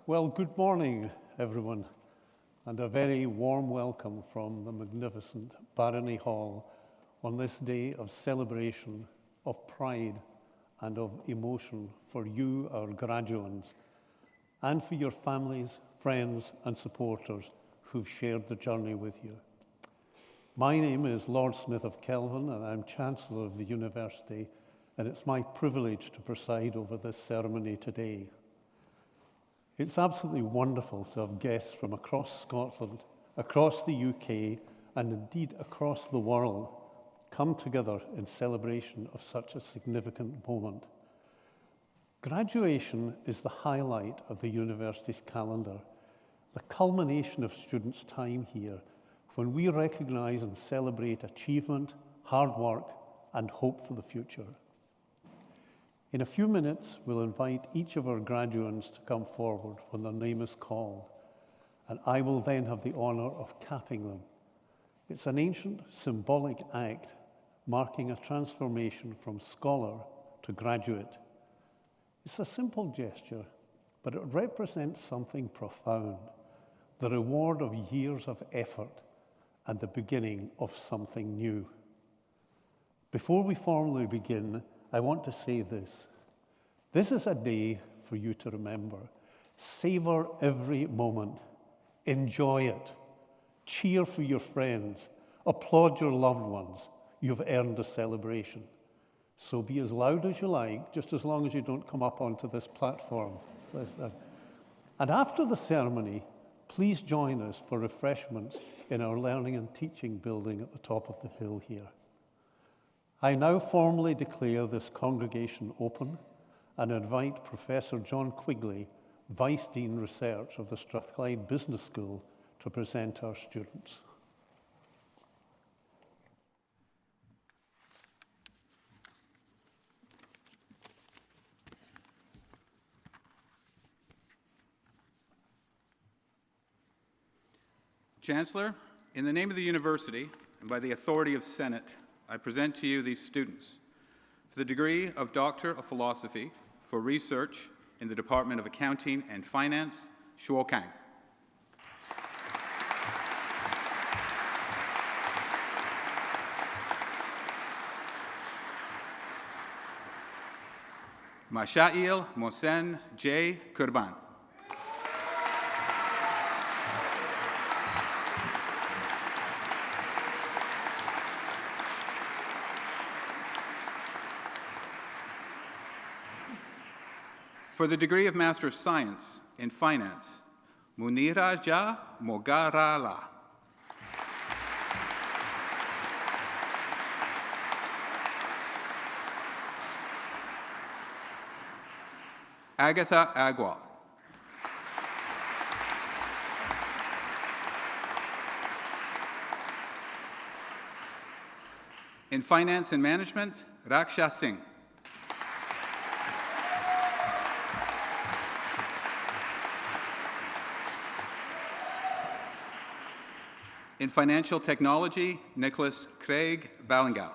Well, good morning, everyone, and a very warm welcome from the magnificent Barony Hall on this day of celebration, of pride, and of emotion for you, our graduates, and for your families, friends, and supporters who've shared the journey with you. My name is Lord Smith of Kelvin, and I'm Chancellor of the University, and it's my privilege to preside over this ceremony today. It's absolutely wonderful to have guests from across Scotland, across the UK, and indeed across the world come together in celebration of such a significant moment. Graduation is the highlight of the university's calendar, the culmination of students' time here, when we recognise and celebrate achievement, hard work, and hope for the future. In a few minutes, we'll invite each of our graduates to come forward when their name is called, and I will then have the honour of capping them. It's an ancient, symbolic act marking a transformation from scholar to graduate. It's a simple gesture, but it represents something profound, the reward of years of effort and the beginning of something new. Before we formally begin, I want to say this. This is a day for you to remember. Savor every moment. Enjoy it. Cheer for your friends. Applaud your loved ones. You've earned a celebration. So be as loud as you like, just as long as you don't come up onto this platform. And after the ceremony, please join us for refreshments in our Learning and Teaching building at the top of the hill here. I now formally declare this congregation open and invite Professor John Quigley, Vice Dean Research of the Strathclyde Business School, to present our students. Chancellor, in the name of the university and by the authority of Senate, I present to you these students for the degree of Doctor of Philosophy for research in the Department of Accounting and Finance, Shuo Kang. Mashail Mohsen J. Kurban. For the degree of Master of Science in Finance, Muniraja Mogarala. Agatha Agwal. In Finance and Management, Raksha Singh. In Financial Technology, Nicholas Craig Ballingow.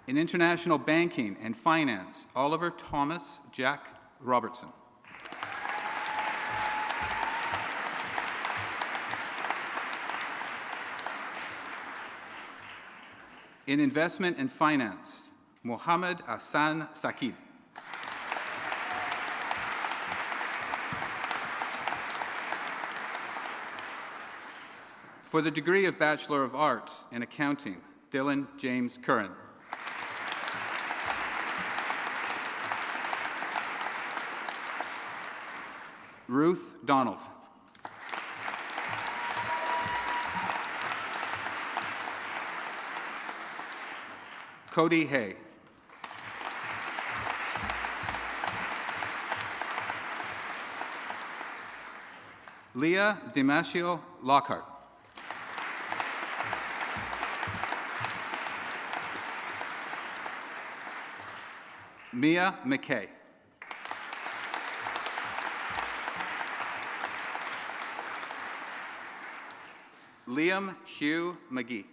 In International Banking and Finance, Oliver Thomas Jack Robertson. In Investment and Finance, Mohammed Hassan Saqib. For the degree of Bachelor of Arts in Accounting, Dylan James Curran. Ruth Donald. Cody Hay. Leah Demasio Lockhart. Mia McKay. Liam Hugh McGee.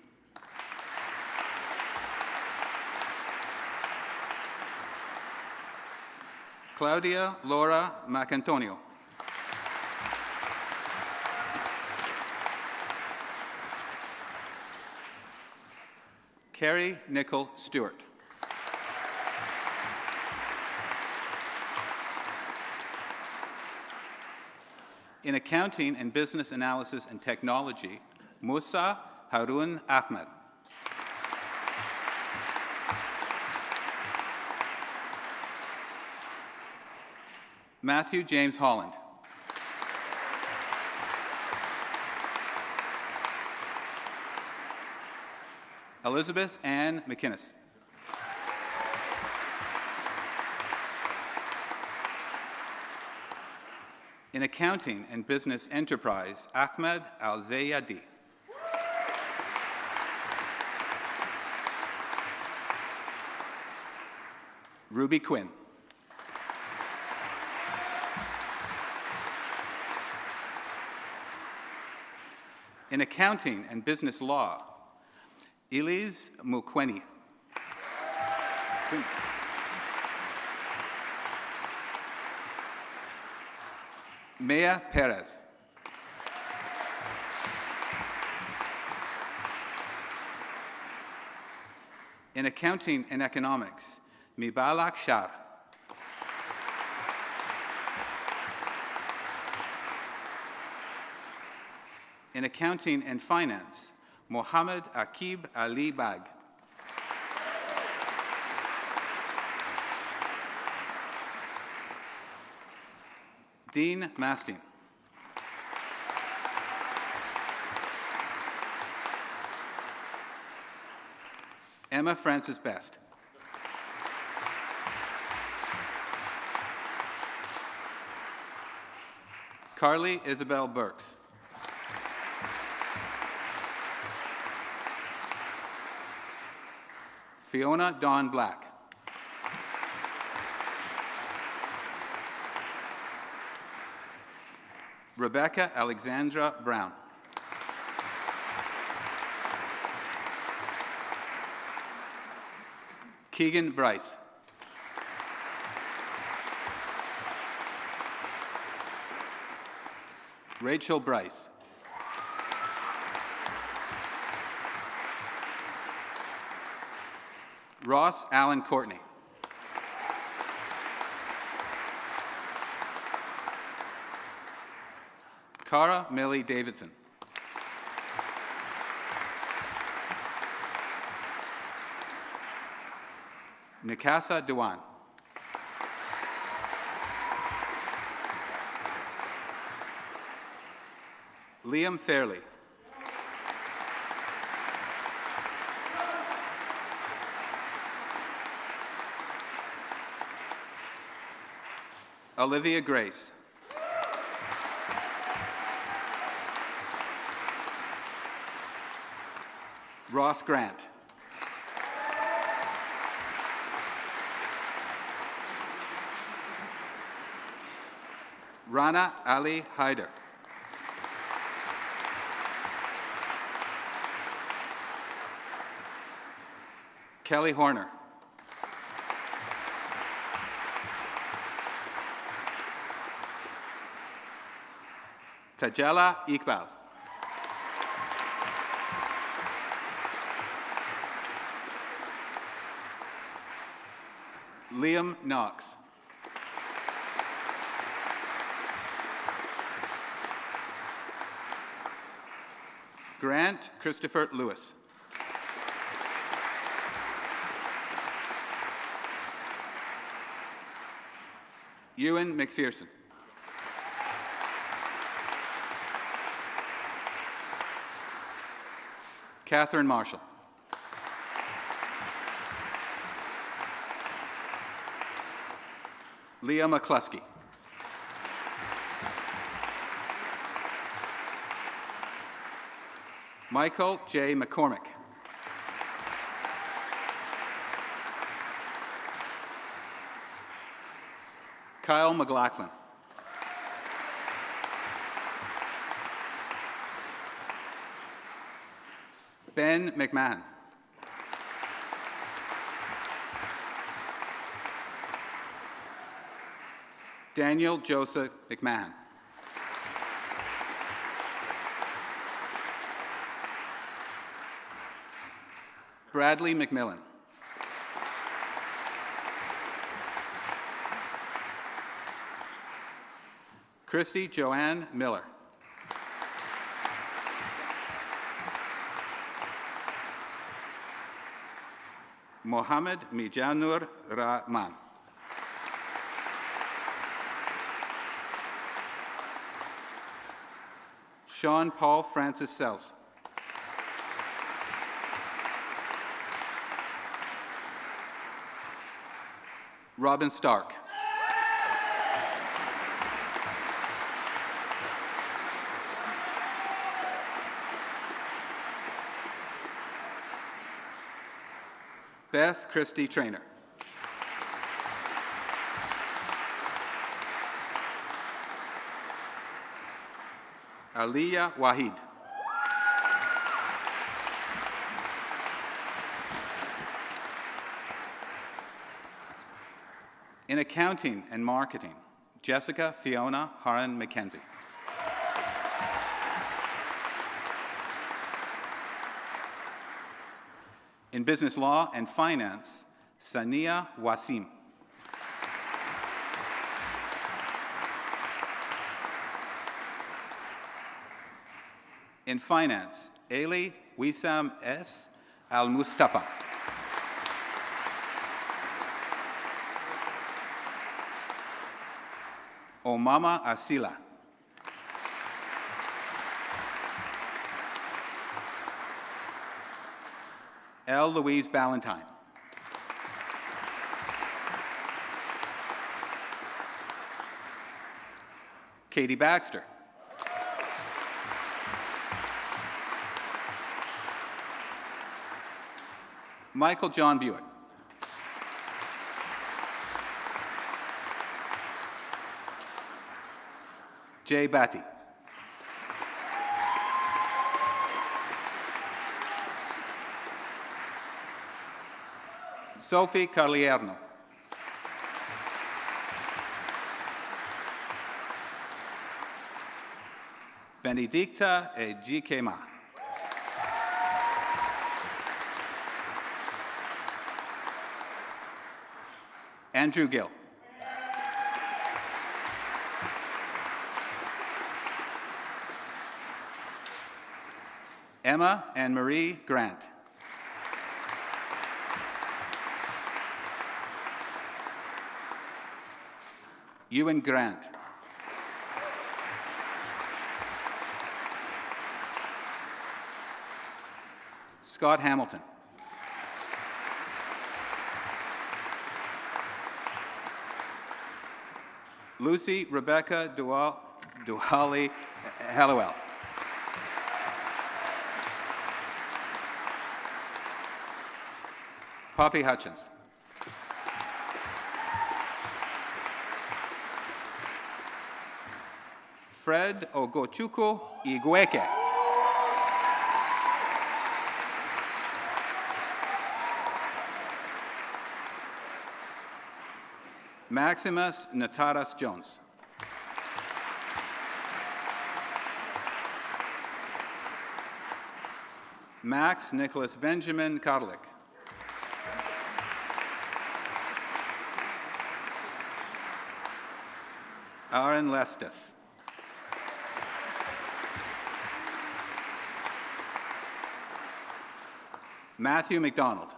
Claudia Laura Macantonio. Carrie Nicole Stewart. In Accounting and Business Analysis and Technology, Musa Harun Ahmed. Matthew James Holland. Elizabeth Ann McInnes. In Accounting and Business Enterprise, Ahmed Al-Zayadi. Ruby Quinn. In Accounting and Business Law, Elise Mukweni. Maya Perez. In Accounting and Economics, Mibalak Shar. In Accounting and Finance, Mohammed Akib Ali Bag. Dean Mastin. Emma Frances Best. Carly Isabel Burks. Fiona Dawn Black. Rebecca Alexandra Brown. Keegan Bryce. Rachel Bryce. Ross Allen Courtney. Cara Millie Davidson. Nikasa Dewan. Liam Fairley. Olivia Grace. Ross Grant. Rana Ali Haider. Kelly Horner. Tajala Iqbal. Liam Knox. Grant Christopher Lewis. Ewan McPherson. Catherine Marshall. Leah McCluskey. Michael J. McCormick. Kyle McLaughlin. Ben McMahon. Daniel Joseph McMahon. Bradley McMillan. Christy Joanne Miller. Mohammed Mijanur Rahman. Sean Paul Francis Sells. Robin Stark. Beth Christie Trainer. Aliyah Wahid. In accounting and marketing, Jessica Fiona Haran McKenzie. In business law and finance, Sania Wasim. In finance, Ailey Wissam S. Al-Mustafa. Omama Asila. L. Louise Ballantyne. Katie Baxter. Michael John Buick. Jay Batty. Sophie Carlierno. Benedicta Ejikema. Andrew Gill. Emma Anne Marie Grant. Ewan Grant. Scott Hamilton. Lucy Rebecca Duhali Hallowell. Poppy Hutchins. Fred Ogochukwu Igweke. Maximus Nataras Jones. Max Nicholas Benjamin Karlik. Aaron Lestis. Matthew McDonald.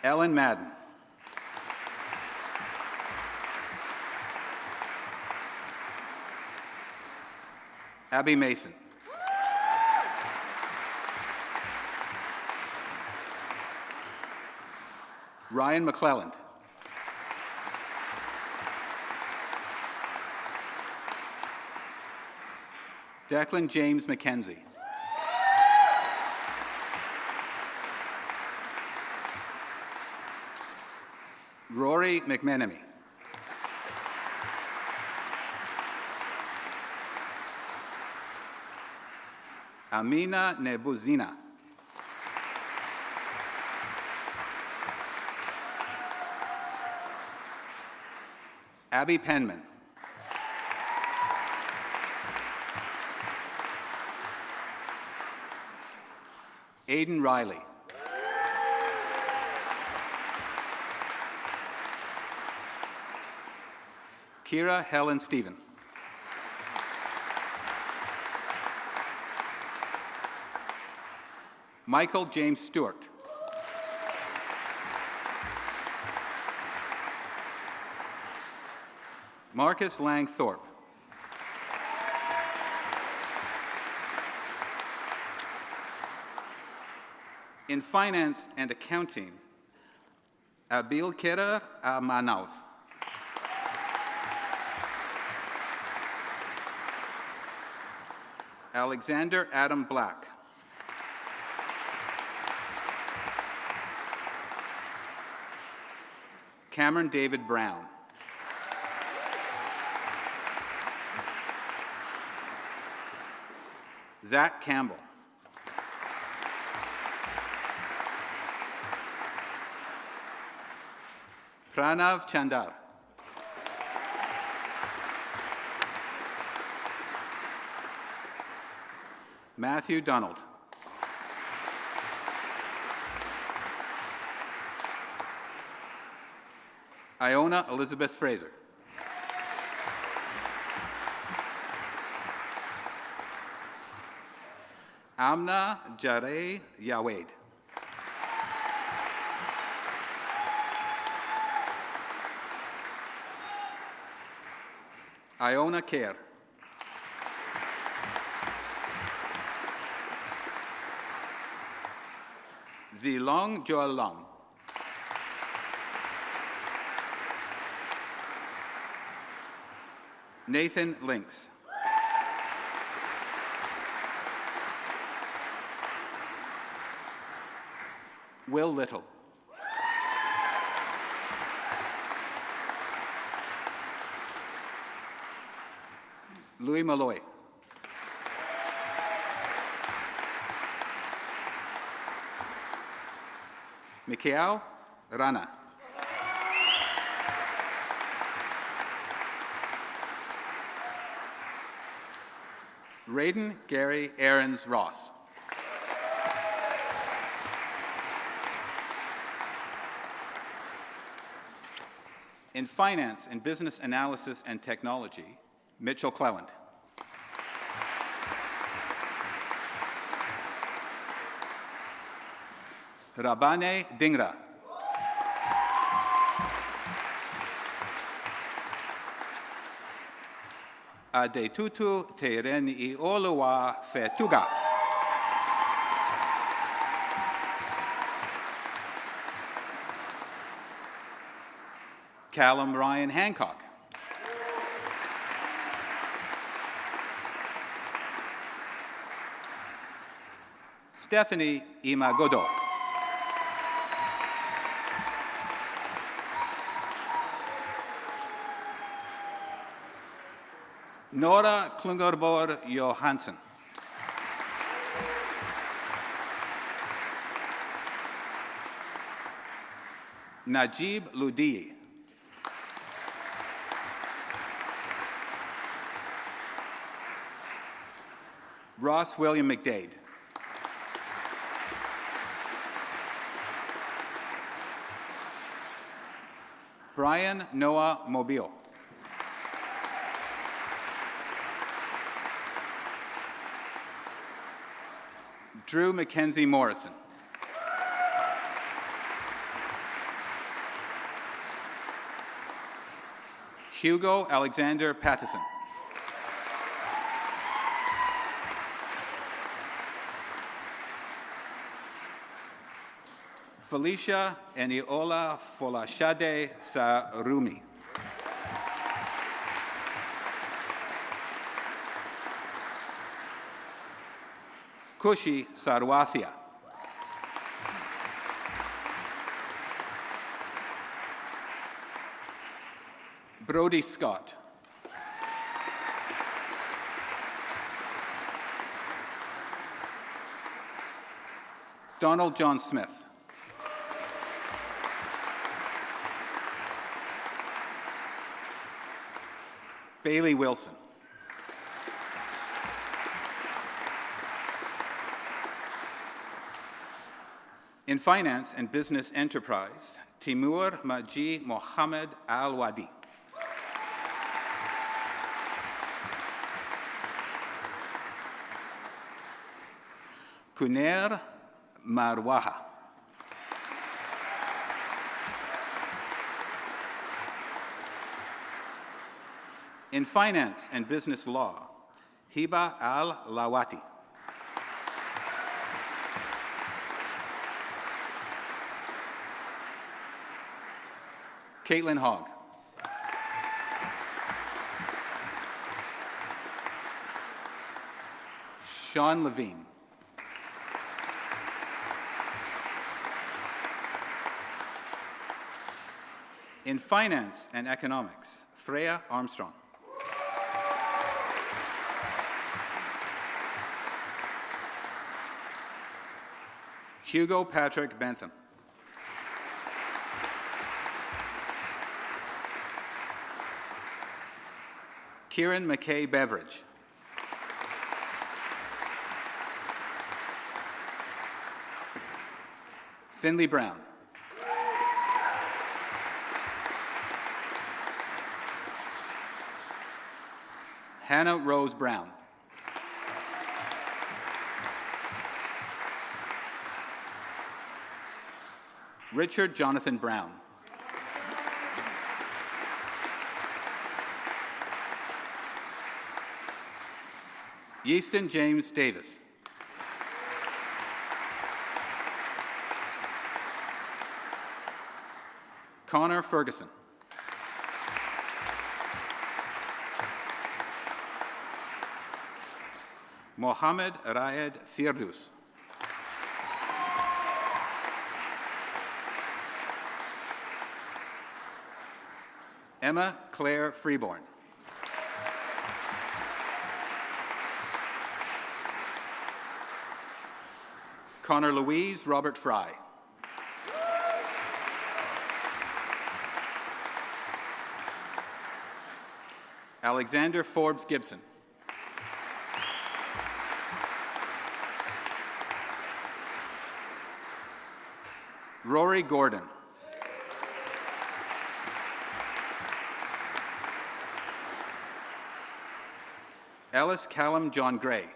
Ellen Madden. Abby Mason. Ryan McClelland. Declan James McKenzie. Rory McMenemy. Amina Nebuzina. Abby Penman. Aidan Riley. Kira Helen Stephen. Michael James Stewart. Marcus Lang Thorpe. In finance and accounting, Abil Kera Amanov. Alexander Adam Black. Cameron David Brown. Zach Campbell. Pranav Chandar. Matthew Donald. Iona Elizabeth Fraser. Amna Jareh Yawed. Iona Kerr. Zilong Joel Long. Nathan Links. Will Little. Louis Malloy. Mikhail Rana. Raiden Gary Aarons Ross. In finance and business analysis and technology, Mitchell Cleland. Rabane Dingra. Adetutu Tereni Olowa Fetuga. Callum Ryan Hancock. Stephanie Imagodo. Nora Klungerbor Johansson. Najib Ludi. Ross William McDade. Brian Noah Mobile. Drew Mackenzie Morrison. Hugo Alexander Pattison. Felicia Eniola Folashade Sarumi. Kushi Sarwathia. Brody Scott. Donald John Smith. Bailey Wilson. In finance and business enterprise, Timur Maji Mohammed Al-Wadi. Kunair Marwaha. In finance and business law, Hiba Al-Lawati. Caitlin Hogg. Sean Levine. In finance and economics, Freya Armstrong. Hugo Patrick Bentham. Kieran McKay Beveridge. Finley Brown. Hannah Rose Brown. Richard Jonathan Brown. Yeaston James Davis. Connor Ferguson. Mohammed Raed Firdouz. Emma Claire Freeborn. Connor Louise Robert Fry. Alexander Forbes Gibson. Rory Gordon. Ellis Callum John Gray.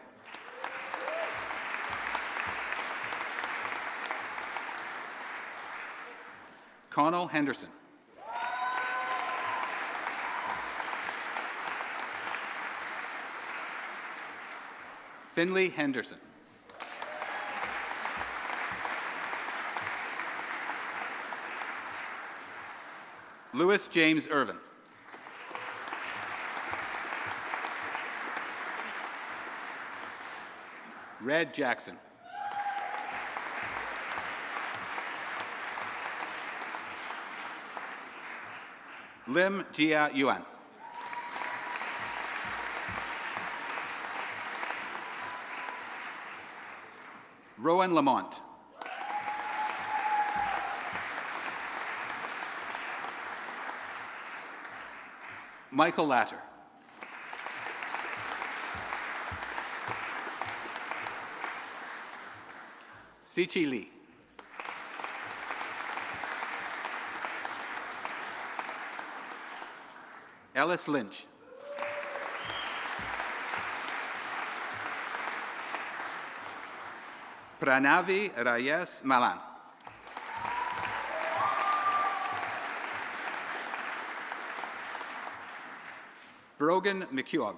Connell Henderson. Finley Henderson. Lewis James Irvin. Red Jackson. Lim Jia Yuan. Rowan Lamont. Michael Latter. Sichi Lee. Ellis Lynch. Pranavi Reyes Malan. Brogan McHugh.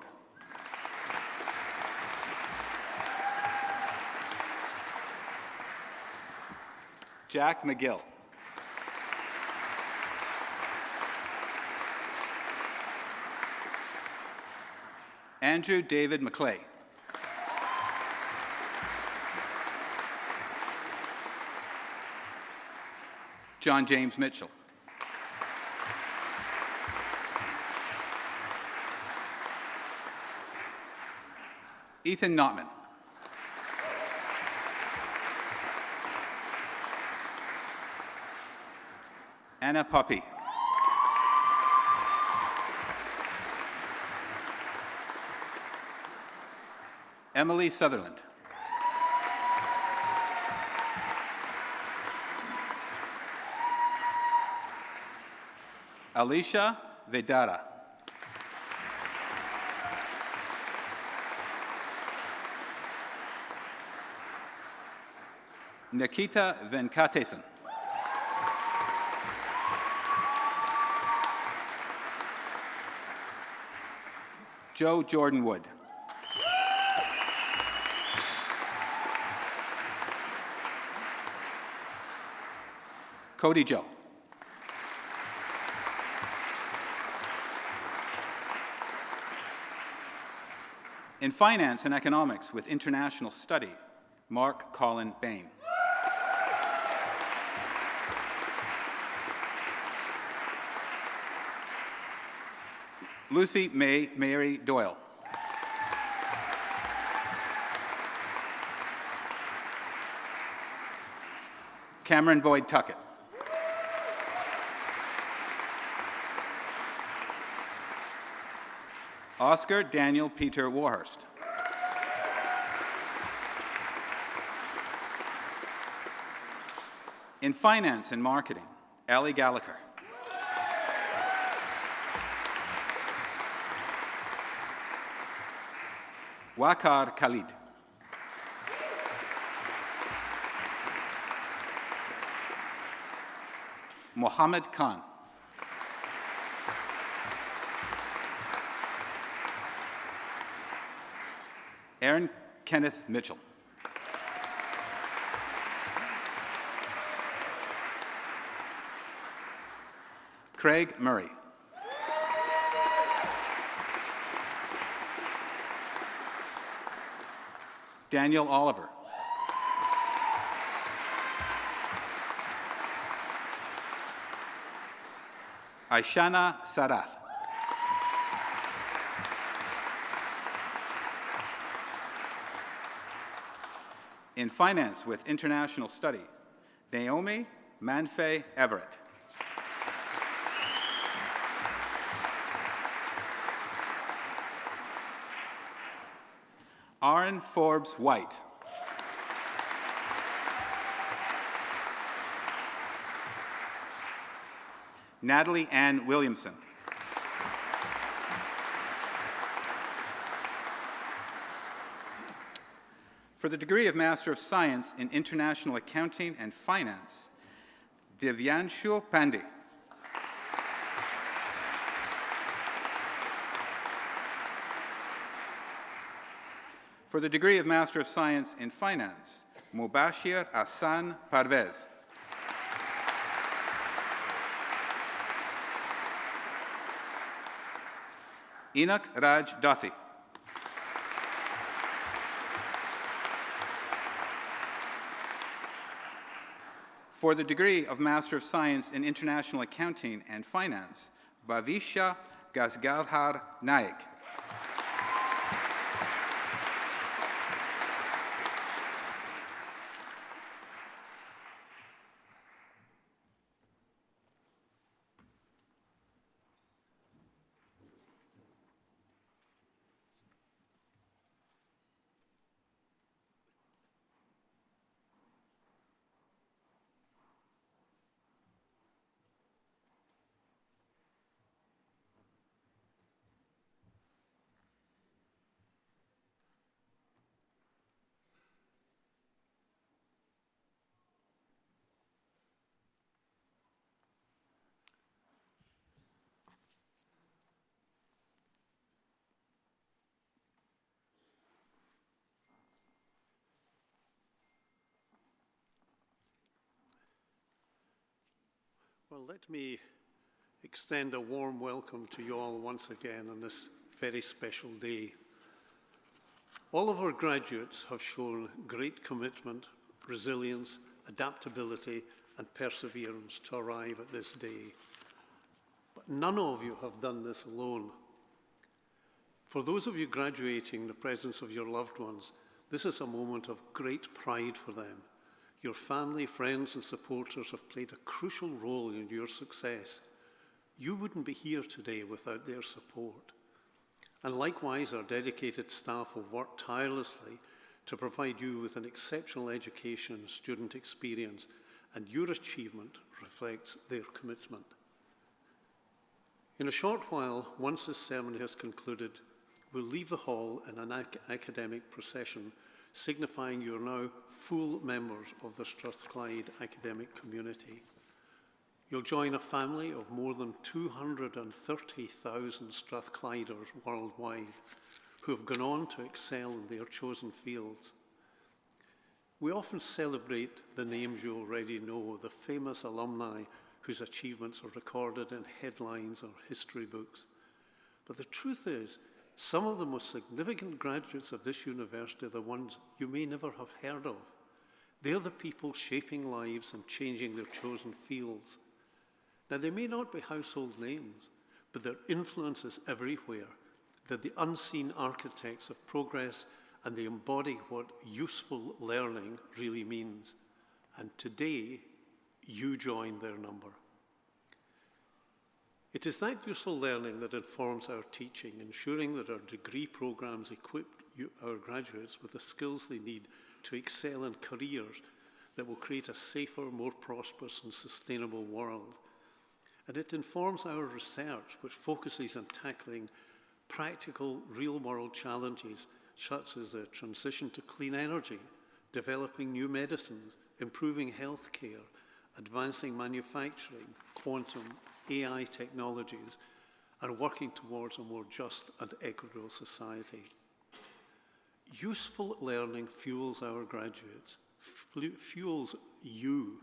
Jack McGill. Andrew David McClay. John James Mitchell. Ethan Notman. Anna Poppy. Emily Sutherland. Alicia Vedara. Nikita Venkatesan. Joe Jordan Wood. Cody Joe. In Finance and Economics with International Study, Mark Colin Bain. Lucy May Mary Doyle. Cameron Boyd Tuckett. Oscar Daniel Peter Warhurst. In Finance and Marketing, Ali Gallagher. Wakar Khalid. Mohammed Khan. Aaron Kenneth Mitchell. Craig Murray. Daniel Oliver. Aishana Sarath. In Finance with International Study, Naomi Manfei Everett. Aaron Forbes White. Natalie Ann Williamson. For the degree of Master of Science in International Accounting and Finance, Divyanshu Pandey. For the degree of Master of Science in Finance, Mubashir Hassan Parvez. Enoch Raj Dasi. For the degree of Master of Science in International Accounting and Finance, Bhavisha Gasgadhar Naik. Well, let me extend a warm welcome to you all once again on this very special day. All of our graduates have shown great commitment, resilience, adaptability, and perseverance to arrive at this day. But none of you have done this alone. For those of you graduating in the presence of your loved ones, this is a moment of great pride for them. Your family, friends, and supporters have played a crucial role in your success. You wouldn't be here today without their support. And likewise, our dedicated staff will work tirelessly to provide you with an exceptional education and student experience, and your achievement reflects their commitment. In a short while, once this ceremony has concluded, we'll leave the hall in an academic procession, signifying you are now full members of the Strathclyde academic community. You'll join a family of more than 230,000 Strathclyders worldwide who have gone on to excel in their chosen fields. We often celebrate the names you already know, the famous alumni whose achievements are recorded in headlines or history books. But the truth is, some of the most significant graduates of this university are the ones you may never have heard of. They're the people shaping lives and changing their chosen fields. Now, they may not be household names, but their influence is everywhere. They're the unseen architects of progress, and they embody what useful learning really means. And today, you join their number. It is that useful learning that informs our teaching, ensuring that our degree programs equip our graduates with the skills they need to excel in careers that will create a safer, more prosperous and sustainable world. And it informs our research, which focuses on tackling practical, real-world challenges, such as the transition to clean energy, developing new medicines, improving healthcare, advancing manufacturing, quantum, AI technologies, and working towards a more just and equitable society. Useful learning fuels our graduates, fuels you,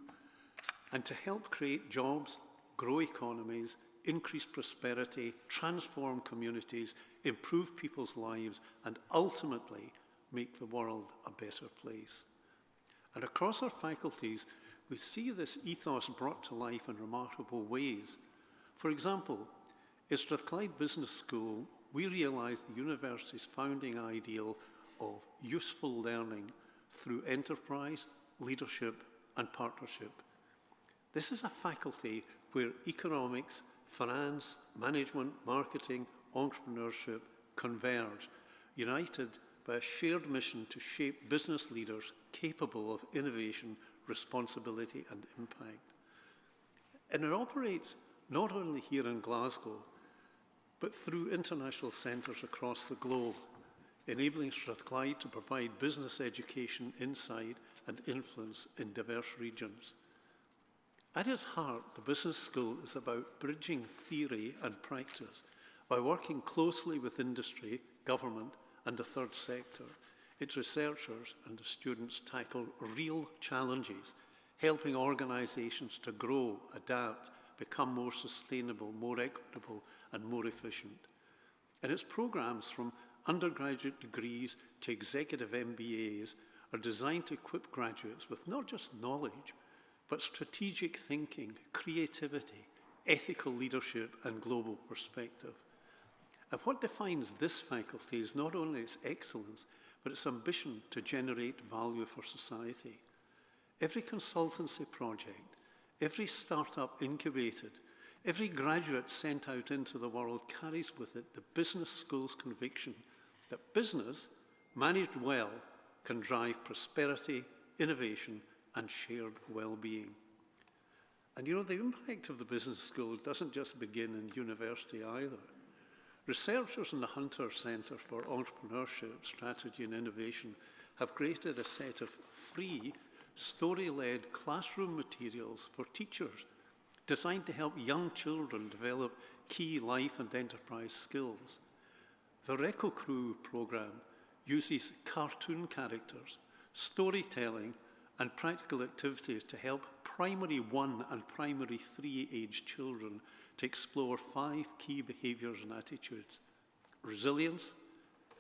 and to help create jobs, grow economies, increase prosperity, transform communities, improve people's lives, and ultimately make the world a better place. And across our faculties, we see this ethos brought to life in remarkable ways. For example, at Strathclyde Business School, we realised the university's founding ideal of useful learning through enterprise, leadership, and partnership. This is a faculty where economics, finance, management, marketing, entrepreneurship converge, united by a shared mission to shape business leaders capable of innovation, responsibility, and impact. And it operates not only here in Glasgow, but through international centres across the globe, enabling Strathclyde to provide business education, insight, and influence in diverse regions. At its heart, the business school is about bridging theory and practice by working closely with industry, government, and the third sector. Its researchers and the students tackle real challenges, helping organisations to grow, adapt, become more sustainable, more equitable, and more efficient. And its programmes, from undergraduate degrees to executive MBAs, are designed to equip graduates with not just knowledge, but strategic thinking, creativity, ethical leadership, and global perspective. And what defines this faculty is not only its excellence, but its ambition to generate value for society. Every consultancy project, every startup incubated, every graduate sent out into the world carries with it the business school's conviction that business, managed well, can drive prosperity, innovation, and shared well-being. And you know, the impact of the business school doesn't just begin in university either. Researchers in the Hunter Centre for Entrepreneurship, Strategy and Innovation have created a set of free, story-led classroom materials for teachers designed to help young children develop key life and enterprise skills. The Reco Crew programme uses cartoon characters, storytelling, and practical activities to help primary 1 and primary 3 age children to explore 5 key behaviours and attitudes: resilience,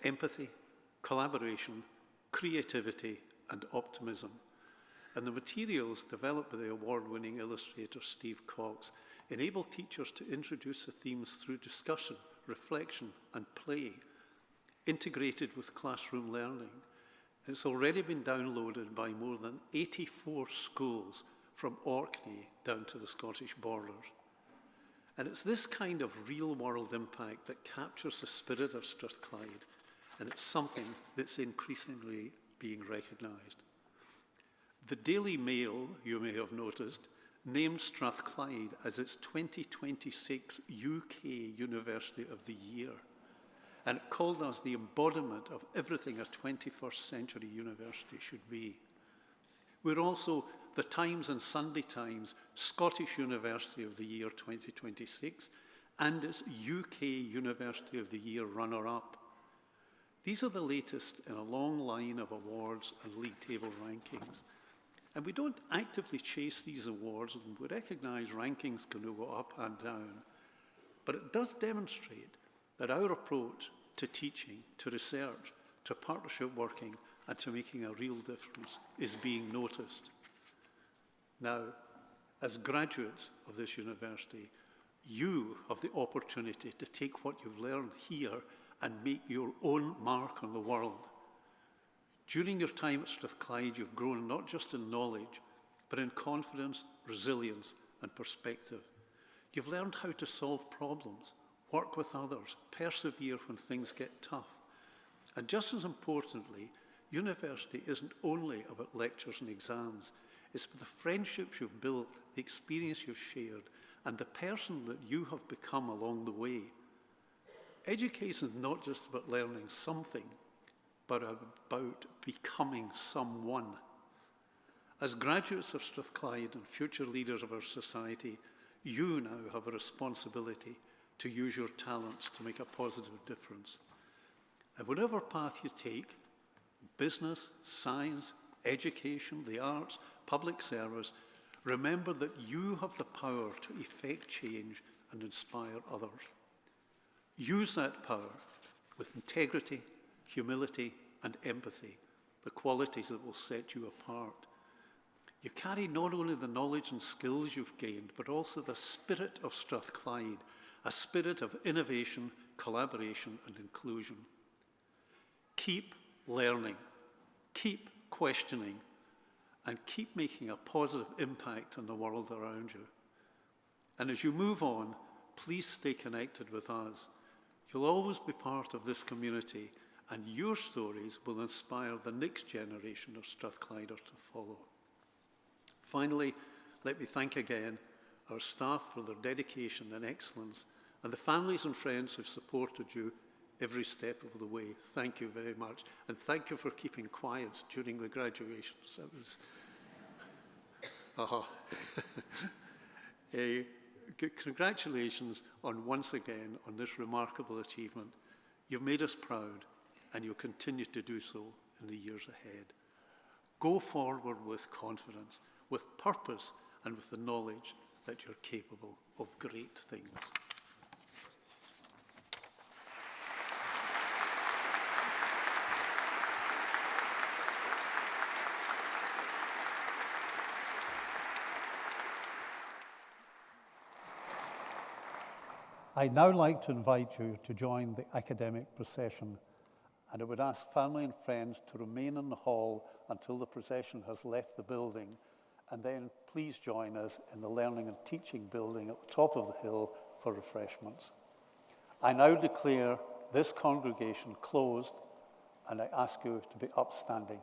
empathy, collaboration, creativity, and optimism. And the materials developed by the award-winning illustrator Steve Cox enable teachers to introduce the themes through discussion, reflection, and play, integrated with classroom learning. It's already been downloaded by more than 84 schools from Orkney down to the Scottish borders. And it's this kind of real-world impact that captures the spirit of Strathclyde, and it's something that's increasingly being recognised. The Daily Mail, you may have noticed, named Strathclyde as its 2026 UK University of the Year, and it called us the embodiment of everything a 21st century university should be. We're also the Times and Sunday Times Scottish University of the Year 2026 and its UK University of the Year runner-up. These are the latest in a long line of awards and league table rankings. And we don't actively chase these awards, and we recognise rankings can go up and down. But it does demonstrate that our approach to teaching, to research, to partnership working, and to making a real difference is being noticed. Now, as graduates of this university, you have the opportunity to take what you've learned here and make your own mark on the world. During your time at Strathclyde, you've grown not just in knowledge, but in confidence, resilience, and perspective. You've learned how to solve problems, work with others, persevere when things get tough. And just as importantly, university isn't only about lectures and exams. It's the friendships you've built, the experience you've shared, and the person that you have become along the way. Education is not just about learning something, but about becoming someone. As graduates of Strathclyde and future leaders of our society, you now have a responsibility to use your talents to make a positive difference. And whatever path you take, business, science, education, the arts, public service, remember that you have the power to effect change and inspire others. Use that power with integrity, humility, and empathy, the qualities that will set you apart. You carry not only the knowledge and skills you've gained, but also the spirit of Strathclyde, a spirit of innovation, collaboration, and inclusion. Keep learning, keep questioning, and keep making a positive impact on the world around you. And as you move on, please stay connected with us. You'll always be part of this community, and your stories will inspire the next generation of Strathclyders to follow. Finally, let me thank again our staff for their dedication and excellence, and the families and friends who've supported you every step of the way. Thank you very much, and thank you for keeping quiet during the graduations. That was... Congratulations on once again on this remarkable achievement. You've made us proud, and you'll continue to do so in the years ahead. Go forward with confidence, with purpose, and with the knowledge that you're capable of great things. I'd now like to invite you to join the academic procession, and I would ask family and friends to remain in the hall until the procession has left the building, and then please join us in the Learning and Teaching building at the top of the hill for refreshments. I now declare this congregation closed, and I ask you to be upstanding.